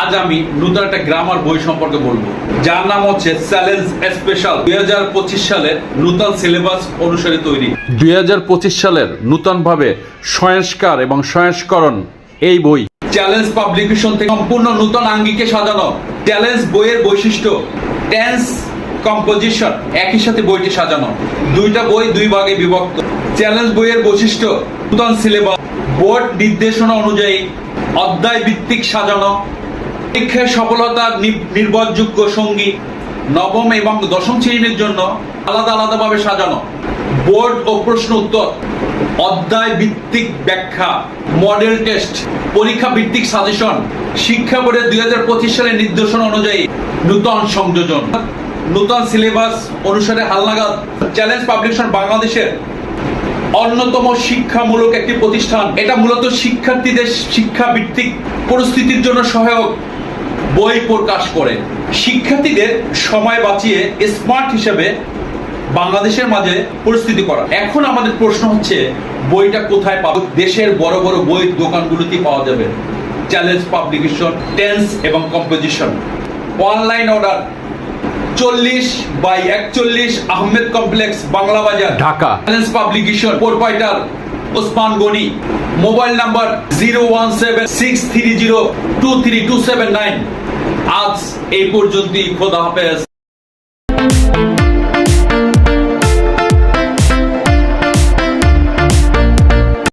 আজ আমি নতুন একটা গ্রামার বই সম্পর্কে বলবো, যার নাম হচ্ছে চ্যালেঞ্জ স্পেশাল 2025 সালের নতুন সিলেবাস অনুসারে তৈরি। 2025 সালের নতুনভাবে সংস্কার এবং সংস্করণ এই বই। চ্যালেঞ্জ পাবলিকেশন থেকে সম্পূর্ণ নতুন আঙ্গিকে সাজানো। চ্যালেঞ্জ বইয়ের বৈশিষ্ট্য, টেন্স, কম্পোজিশন, একই সাথে বইটি সাজানো। দুইটা বই দুই ভাগে বিভক্ত। চ্যালেঞ্জ বইয়ের বৈশিষ্ট্য, নতুন সিলেবাস, বোর্ড নির্দেশনা অনুযায়ী অধ্যায় ভিত্তিক সাজানো, পরীক্ষায় সফলতার নির্ভরযোগ্য সঙ্গী, নবম এবং দশম শ্রেণীর জন্য আলাদা আলাদাভাবে সাজানো, বোর্ড ও প্রশ্ন উত্তর, অধ্যায় ভিত্তিক ব্যাখ্যা, মডেল টেস্ট, পরীক্ষা ভিত্তিক সাজেশন, শিক্ষা বোর্ডের 2025 সালের নির্দেশনা অনুযায়ী নূতন সংযোজন। নূতন সিলেবাস অনুসারে হালনাগাদ। চ্যালেঞ্জ পাবলিকেশন বাংলাদেশের অন্যতম শিক্ষামূলক একটি প্রতিষ্ঠান। এটা মূলত শিক্ষার্থীদের শিক্ষা ভিত্তিক পরিস্থিতির জন্য সহায়ক বই প্রকাশ করে, শিক্ষার্থীদের সময় বাঁচিয়ে স্মার্ট হিসেবে বাংলাদেশের মাঝে পরিস্থিতি করা। এখন আমাদের প্রশ্ন হচ্ছে, বইটা কোথায় পাবো? দেশের বড় বড় বই দোকানগুলোতেই পাওয়া যাবে। চ্যালেঞ্জ পাবলিকেশন, টেন্স এবং composition. Online order 40/41 Ahmed complex, Bangla Bazar, Dhaka. Challenge publication, proprietor Osman Gani. Mobile number 01763023279। আজ এই পর্যন্তই। খোদা হাফেজ।